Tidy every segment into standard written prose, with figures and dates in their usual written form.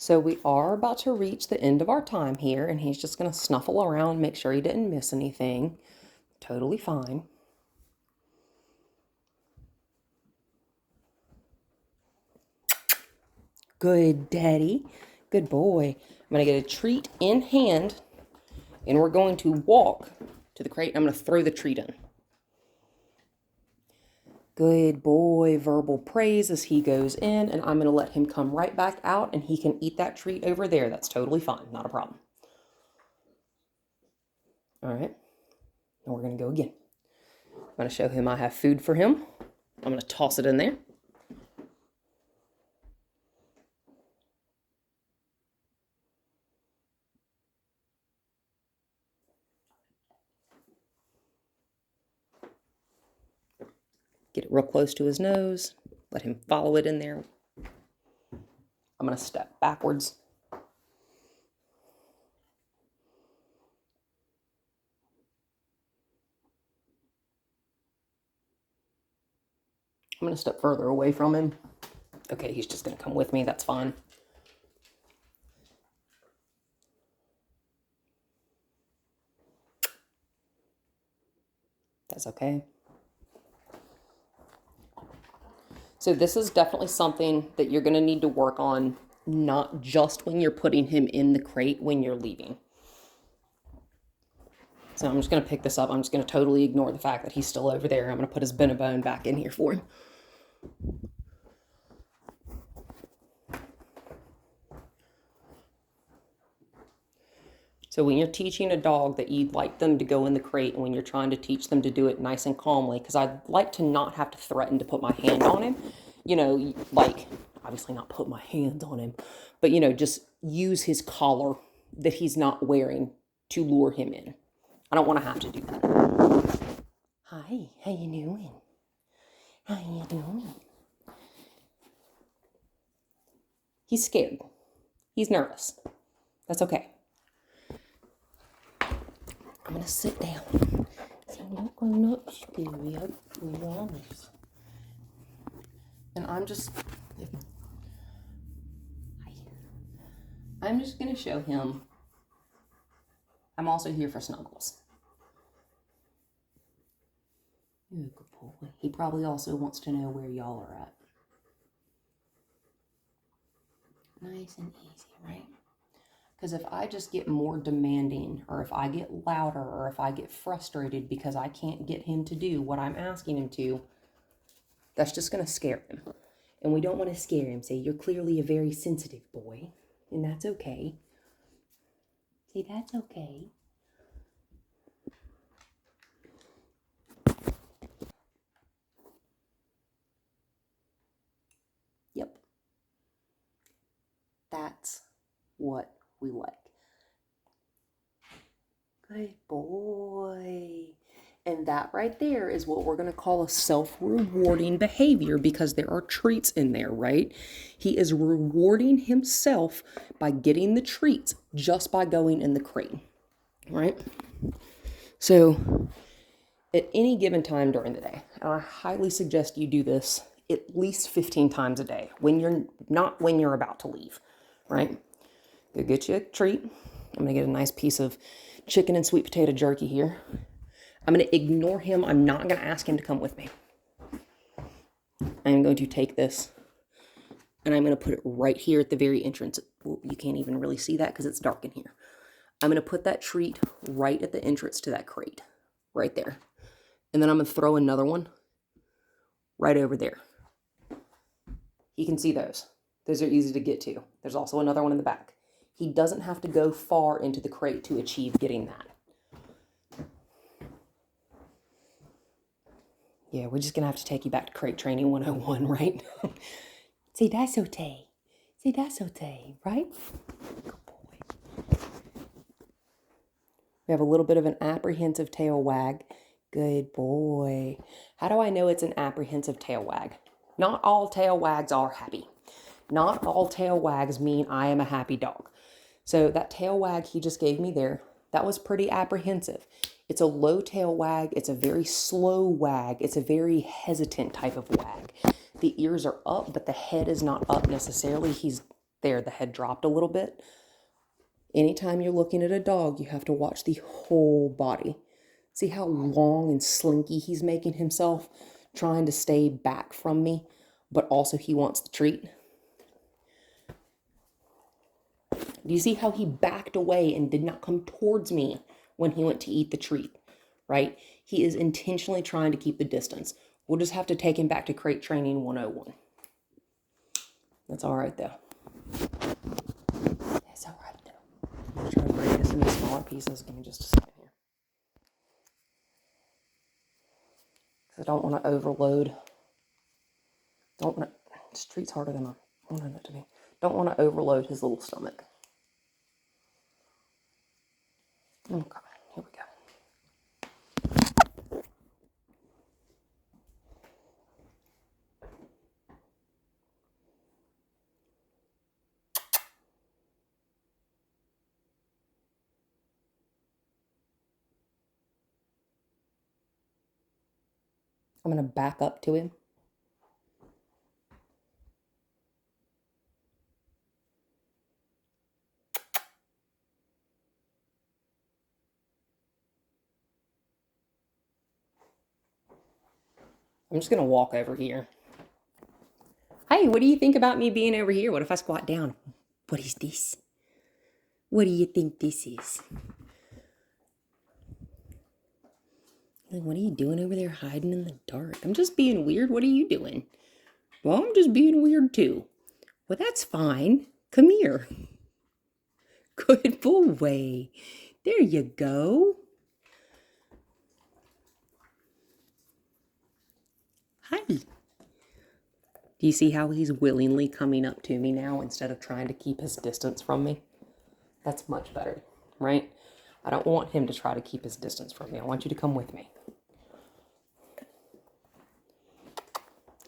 So we are about to reach the end of our time here, and he's just going to snuffle around, make sure he didn't miss anything. Totally fine. Good, Daddy. Good boy. I'm going to get a treat in hand, and we're going to walk to the crate, and I'm going to throw the treat in. Good boy, verbal praise as he goes in, and I'm going to let him come right back out, and he can eat that treat over there. That's totally fine, not a problem. All right, and we're going to go again. I'm going to show him I have food for him. I'm going to toss it in there. Get it real close to his nose. Let him follow it in there. I'm going to step backwards. I'm going to step further away from him. Okay, he's just going to come with me. That's fine. That's okay. So this is definitely something that you're going to need to work on, not just when you're putting him in the crate when you're leaving. So I'm just going to pick this up. I'm just going to totally ignore the fact that he's still over there. I'm going to put his Bone back in here for him. So when you're teaching a dog that you'd like them to go in the crate, and when you're trying to teach them to do it nice and calmly, because I'd like to not have to threaten to put my hand on him, you know, like obviously not put my hands on him, but, you know, just use his collar that he's not wearing to lure him in. I don't want to have to do that. Hi, how you doing? How you doing? He's scared. He's nervous. That's okay. I'm going to sit down. So look, I'm not scary. I promise. And I'm just going to show him I'm also here for snuggles. You're a good boy. He probably also wants to know where y'all are at. Nice and easy, right? Because if I just get more demanding, or if I get louder, or if I get frustrated because I can't get him to do what I'm asking him to, that's just going to scare him. And we don't want to scare him. Say, you're clearly a very sensitive boy, and that's okay. Say, that's okay. Yep. That's what we like. Good boy. And that right there is what we're going to call a self-rewarding behavior, because there are treats in there, right? He is rewarding himself by getting the treats just by going in the crate, right? So at any given time during the day, and I highly suggest you do this at least 15 times a day, when you're about to leave, right? Go get you a treat. I'm going to get a nice piece of chicken and sweet potato jerky here. I'm going to ignore him. I'm not going to ask him to come with me. I'm going to take this, and I'm going to put it right here at the very entrance. Well, you can't even really see that because it's dark in here. I'm going to put that treat right at the entrance to that crate, right there. And then I'm going to throw another one right over there. You can see those. Those are easy to get to. There's also another one in the back. He doesn't have to go far into the crate to achieve getting that. Yeah, we're just going to have to take you back to crate training 101, right? Say, that's okay. Say, that's okay, right? Good boy. We have a little bit of an apprehensive tail wag. Good boy. How do I know it's an apprehensive tail wag? Not all tail wags are happy. Not all tail wags mean I am a happy dog. So that tail wag he just gave me there, that was pretty apprehensive. It's a low tail wag. It's a very slow wag. It's a very hesitant type of wag. The ears are up, but the head is not up necessarily. He's There, the head dropped a little bit. Anytime you're looking at a dog, you have to watch the whole body. See how long and slinky he's making himself, trying to stay back from me, but also he wants the treat. Do you see how he backed away and did not come towards me when he went to eat the treat, right? He is intentionally trying to keep the distance. We'll just have to take him back to crate training 101. That's all right, though. That's all right, though. I'm trying to break this into smaller pieces. Give me just a second here. Because I don't want to overload. This treat's harder than I wanted it to be. Don't want to overload his little stomach. Okay, here we go. I'm going to back up to him. I'm just going to walk over here. Hey, what do you think about me being over here? What if I squat down? What is this? What do you think this is? Like, what are you doing over there hiding in the dark? I'm just being weird. What are you doing? Well, I'm just being weird too. Well, that's fine. Come here. Good boy. There you go. Hi. Do you see how he's willingly coming up to me now instead of trying to keep his distance from me? That's much better, right? I don't want him to try to keep his distance from me. I want you to come with me.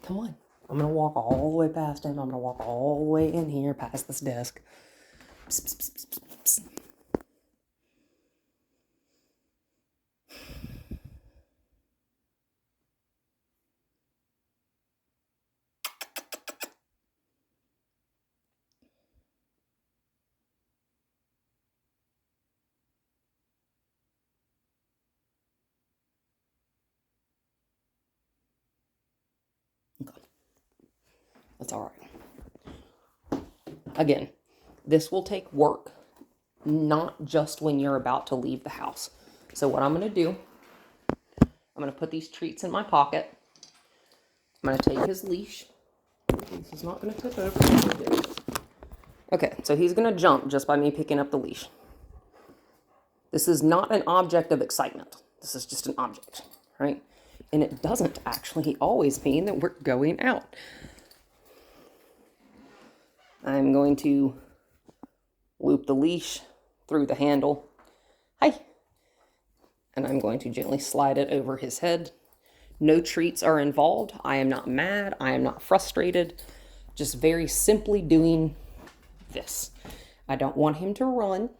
Come on. I'm going to walk all the way past him. I'm going to walk all the way in here past this desk. Psst, psst, psst, psst, psst. Okay. That's all right. Again, this will take work, not just when you're about to leave the house. So what I'm going to do, I'm going to put these treats in my pocket. I'm going to take his leash. This is not going to tip over. Okay, so he's going to jump just by me picking up the leash. This is not an object of excitement. This is just an object, right? And it doesn't actually always mean that we're going out. I'm going to loop the leash through the handle. Hi. And I'm going to gently slide it over his head. No treats are involved. I am not mad. I am not frustrated. Just very simply doing this. I don't want him to run.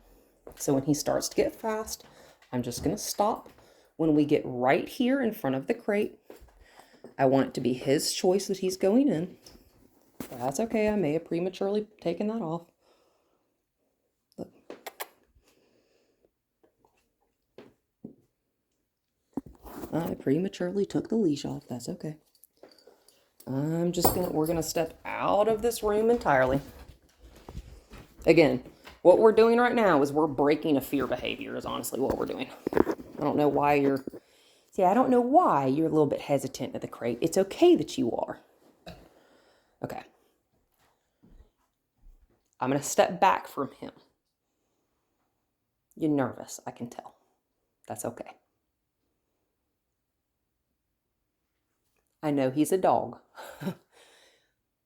So when he starts to get fast, I'm just going to stop. When we get right here in front of the crate, I want it to be his choice that he's going in. That's okay. I may have prematurely taken that off. Look. I prematurely took the leash off. That's okay. We're gonna step out of this room entirely. Again, what we're doing right now is we're breaking a fear behavior is honestly what we're doing. I don't know why you're a little bit hesitant at the crate. It's okay that you are. Okay. I'm going to step back from him. You're nervous, I can tell. That's okay. I know he's a dog,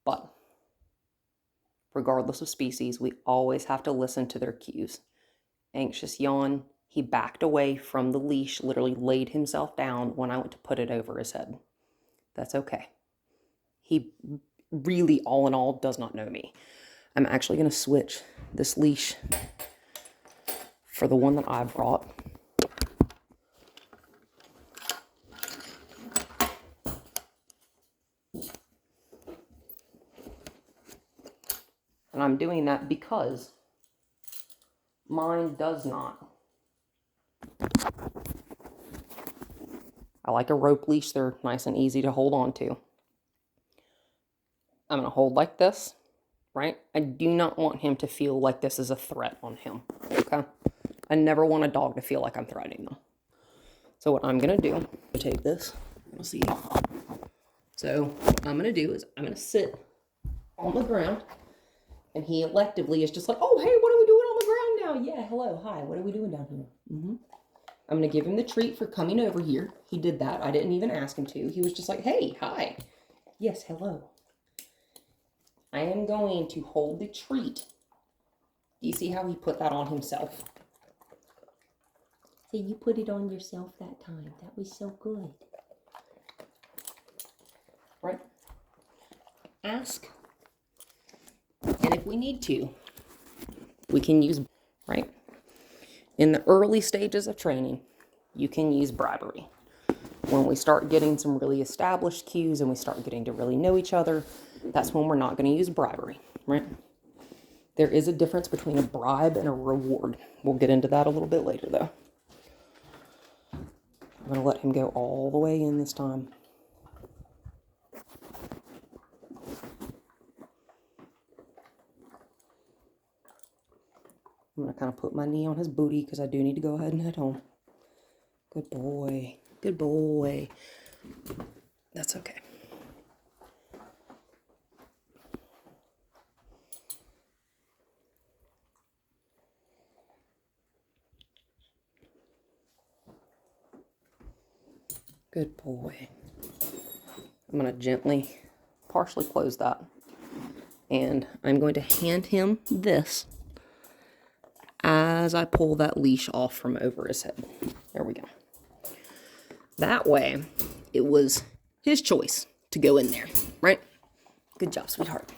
but regardless of species, we always have to listen to their cues. Anxious yawn. He backed away from the leash, literally laid himself down when I went to put it over his head. That's okay. He really, all in all, does not know me. I'm actually going to switch this leash for the one that I brought. And I'm doing that because mine does not. I like a rope leash. They're nice and easy to hold on to. I'm going to hold like this, right? I do not want him to feel like this is a threat on him, okay? I never want a dog to feel like I'm threatening them. So what I'm going to do, I'm going to take this. You'll see. So what I'm going to do is I'm going to sit on the ground, and he electively is just like, oh, hey, what are we doing on the ground now? Yeah, hello, hi, what are we doing down here? I'm going to give him the treat for coming over here. He did that. I didn't even ask him to. He was just like, hey, hi. Yes, hello. I am going to hold the treat. Do you see how he put that on himself? So you put it on yourself that time. That was so good. Right? Ask. And if we need to, we can use, right? In the early stages of training, you can use bribery. When we start getting some really established cues and we start getting to really know each other, that's when we're not going to use bribery, right? There is a difference between a bribe and a reward. We'll get into that a little bit later, though. I'm going to let him go all the way in this time. I'm going to kind of put my knee on his booty because I do need to go ahead and head home. Good boy. Good boy. That's okay. Good boy. I'm going to gently, partially close that. And I'm going to hand him this as I pull that leash off from over his head. There we go. That way, it was his choice to go in there, right? Good job, sweetheart.